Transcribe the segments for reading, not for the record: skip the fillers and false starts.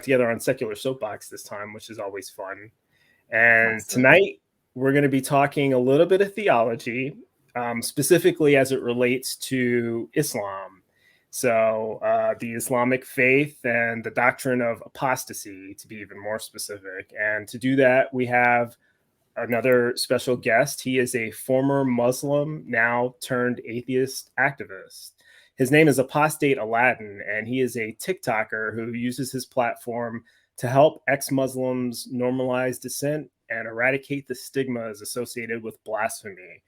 together on Secular Soapbox this time, which is always fun. And Awesome. tonight we're going to be talking a little bit of theology, specifically as it relates to Islam. So the Islamic faith and the doctrine of apostasy, to be even more specific. And to do that, we have another special guest. He is a former Muslim, now turned atheist activist. His name is Apostate Aladdin, and he is a TikToker who uses his platform to help ex-Muslims normalize dissent and eradicate the stigmas associated with blasphemy.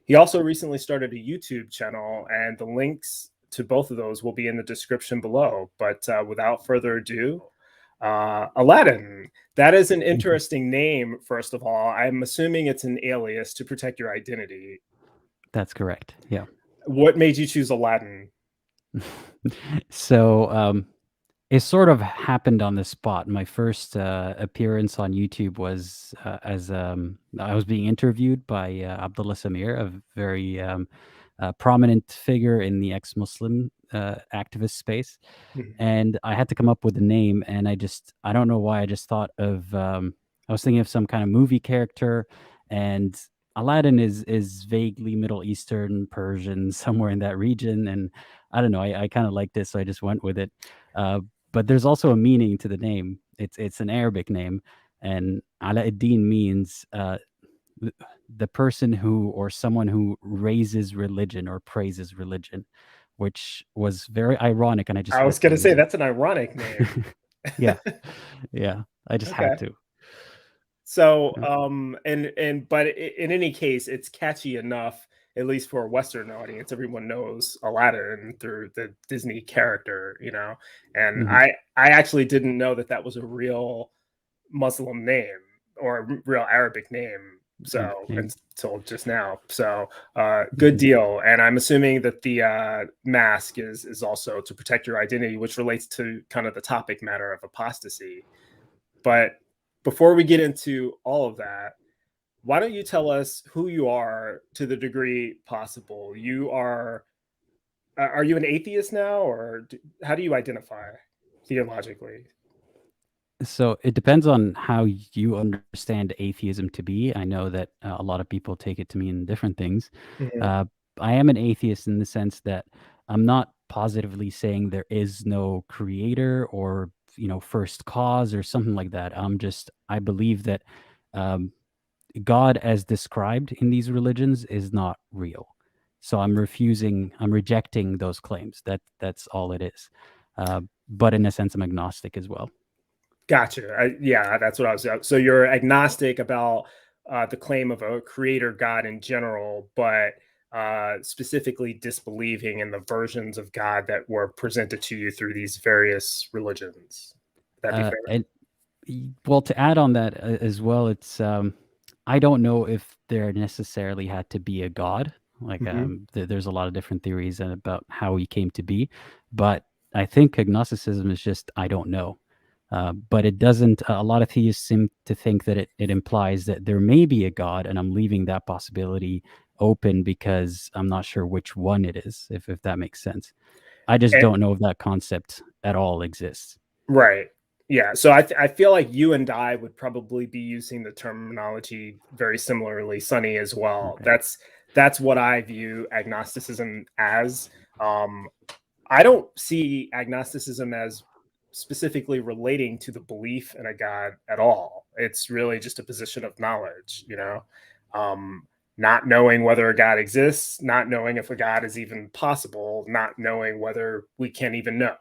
He also recently started a YouTube channel, and the links to both of those will be in the description below. But without further ado, Aladdin. That is an interesting name, first of all. I'm assuming it's an alias to protect your identity. That's correct. Yeah. What made you choose Aladdin? So it sort of happened on the spot. My first appearance on YouTube was as I was being interviewed by Abdullah Samir, a very prominent figure in the ex-Muslim activist space. And I had to come up with a name, and I don't know why, I just thought of, I was thinking of some kind of movie character, and Aladdin is vaguely Middle Eastern, Persian, somewhere in that region. And I don't know, I kind of liked it, so I just went with it. But there's also a meaning to the name. It's an Arabic name, and Aladdin means the person who, or someone who raises religion or praises religion, which was very ironic. And I was going to say, that's an ironic name. Yeah. I just had to. So, but in any case, it's catchy enough, at least for a Western audience. Everyone knows Aladdin through the Disney character, and I actually didn't know that was a real Muslim name or a real Arabic name. So until just now. So good deal. And I'm assuming that the mask is also to protect your identity, which relates to kind of the topic matter of apostasy. But before we get into all of that, why don't you tell us who you are to the degree possible? You are you an atheist now, or how do you identify theologically? So it depends on how you understand atheism to be. I know that a lot of people take it to mean different things. I am an atheist in the sense that I'm not positively saying there is no creator or first cause or something like that. I believe that God as described in these religions is not real. So I'm rejecting those claims. That's all it is. But in a sense, I'm agnostic as well. Gotcha. Yeah, that's what I was. So you're agnostic about the claim of a creator God in general, but specifically disbelieving in the versions of God that were presented to you through these various religions. That'd be fair. Well, to add on that as well, it's I don't know if there necessarily had to be a God. Like there's a lot of different theories about how he came to be, but I think agnosticism is just I don't know. But it doesn't. A lot of theists seem to think that it implies that there may be a God, and I'm leaving that possibility open because I'm not sure which one it is. If that makes sense, I just don't know if that concept at all exists. Right. Yeah. So I feel like you and I would probably be using the terminology very similarly, Sonny, as well. Okay. That's what I view agnosticism as. I don't see agnosticism as specifically relating to the belief in a God at all. It's really just a position of knowledge, not knowing whether a God exists, not knowing if a God is even possible, not knowing whether we can even know,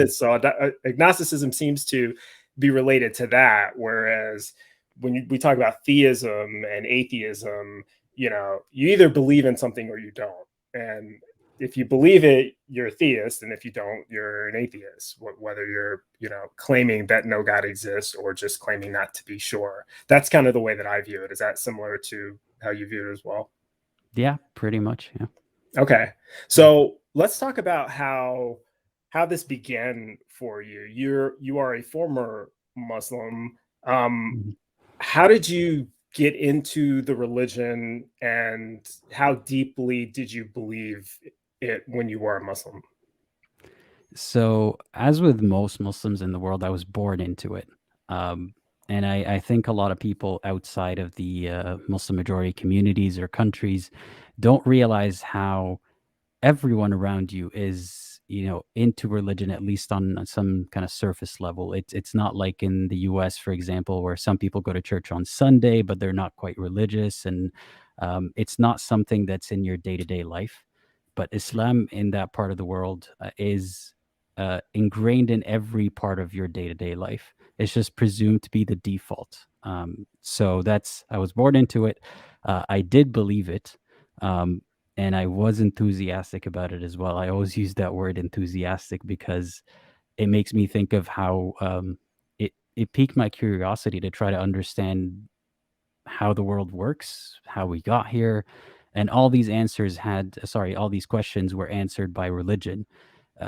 So agnosticism seems to be related to that. Whereas when we talk about theism and atheism, you either believe in something or you don't. And if you believe it, you're a theist, and if you don't, you're an atheist. Whether you're, claiming that no God exists or just claiming not to be sure. That's kind of the way that I view it. Is that similar to how you view it as well? Yeah, pretty much. Yeah. Okay, so let's talk about how this began for you. You are a former Muslim. How did you get into the religion, and how deeply did you believe it when you were a Muslim? So, as with most Muslims in the world, I was born into it. Um, and I think a lot of people outside of the Muslim majority communities or countries don't realize how everyone around you is, into religion, at least on some kind of surface level. It's not like in the US, for example, where some people go to church on Sunday but they're not quite religious, and it's not something that's in your day-to-day life. But Islam in that part of the world is ingrained in every part of your day-to-day life. It's just presumed to be the default. So that's I was born into it. I did believe it. Um, and I was enthusiastic about it as well. I always use that word enthusiastic because it makes me think of how it piqued my curiosity to try to understand how the world works, how we got here, and all these all these questions were answered by religion.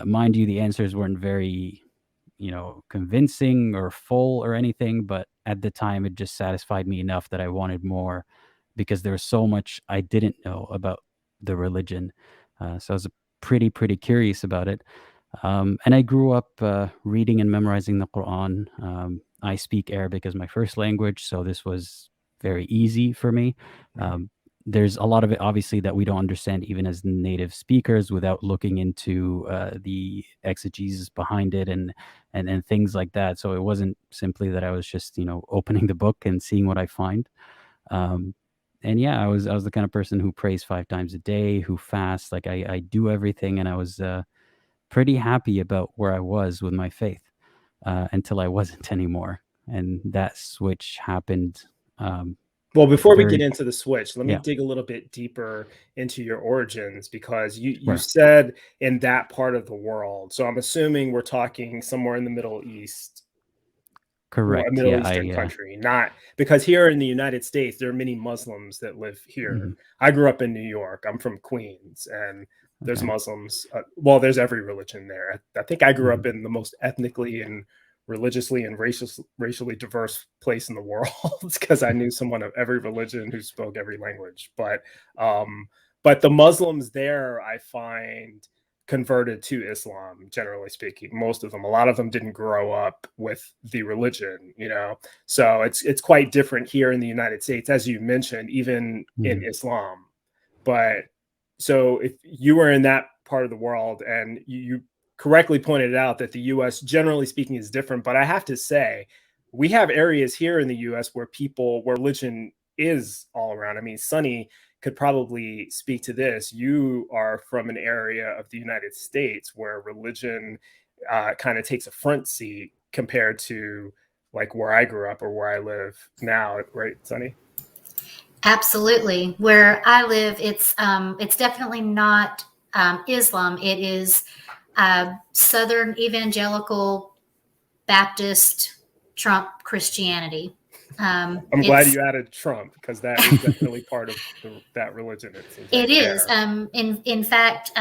Mind you, the answers weren't very convincing or full or anything, but at the time it just satisfied me enough that I wanted more because there was so much I didn't know about the religion. So I was pretty curious about it. And I grew up reading and memorizing the Quran. I speak Arabic as my first language, so this was very easy for me. Um, there's a lot of it, obviously, that we don't understand even as native speakers without looking into the exegesis behind it and things like that. So it wasn't simply that I was just opening the book and seeing what I find. Um, and yeah, I was the kind of person who prays 5 times a day, who fasts. Like I do everything, and I was pretty happy about where I was with my faith until I wasn't anymore, and that switch happened. Well, before we get Very into the switch, let me Yeah, dig a little bit deeper into your origins, because you right, said in that part of the world. So I'm assuming we're talking somewhere in the Middle East, or a correct. Middle Yeah, Eastern country, not because here in the United States, there are many Muslims that live here. mhm, I grew up in New York. I'm from Queens, and there's okay, Muslims. Well, there's every religion there. I think I grew mhm, up in the most ethnically and religiously and racially diverse place in the world because I knew someone of every religion who spoke every language. Um, but the Muslims there, I find, converted to Islam, generally speaking. Most of them, a lot of them didn't grow up with the religion, So it's quite different here in the United States, as you mentioned, even in mhm, Islam. But so if you were in that part of the world, and you correctly pointed out that the US, generally speaking, is different, but I have to say, we have areas here in the US where religion is all around. I mean, Sonny could probably speak to this. You are from an area of the United States where religion kind of takes a front seat compared to like where I grew up or where I live now, right, Sonny? Absolutely. Where I live, it's definitely not Islam. It is Southern Evangelical Baptist Trump Christianity. I'm glad It's you added Trump, because that is definitely part of that religion. It seems like it is. there. In fact,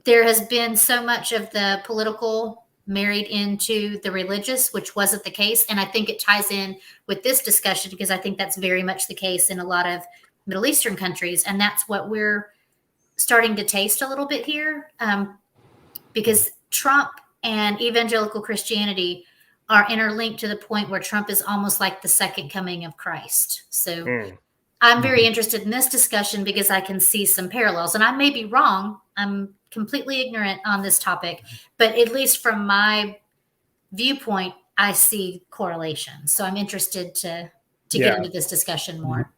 there has been so much of the political married into the religious, which wasn't the case. And I think it ties in with this discussion because I think that's very much the case in a lot of Middle Eastern countries. And that's what we're starting to taste a little bit here, because Trump and evangelical Christianity are interlinked to the point where Trump is almost like the second coming of Christ. So Mm, I'm very mhm, interested in this discussion because I can see some parallels, and I may be wrong. I'm completely ignorant on this topic, but at least from my viewpoint, I see correlations. So I'm interested to get yeah. into this discussion mhm, more.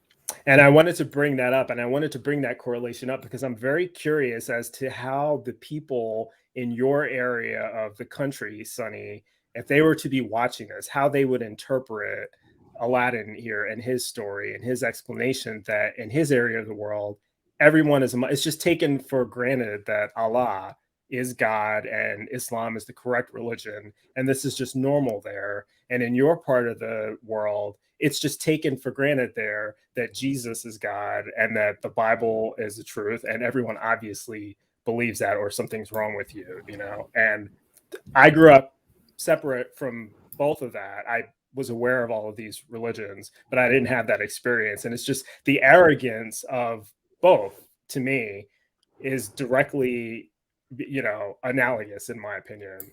And I wanted to bring that up, and I wanted to bring that correlation up because I'm very curious as to how the people in your area of the country, Sonny, if they were to be watching this, how they would interpret Aladdin here and his story and his explanation that in his area of the world, everyone is, it's just taken for granted that Allah is God and Islam is the correct religion. And this is just normal there. And in your part of the world, it's just taken for granted there that Jesus is God and that the Bible is the truth. And everyone obviously believes that, or something's wrong with you. And I grew up separate from both of that. I was aware of all of these religions, but I didn't have that experience. And it's just the arrogance of both, to me, is directly you know, analogous in my opinion.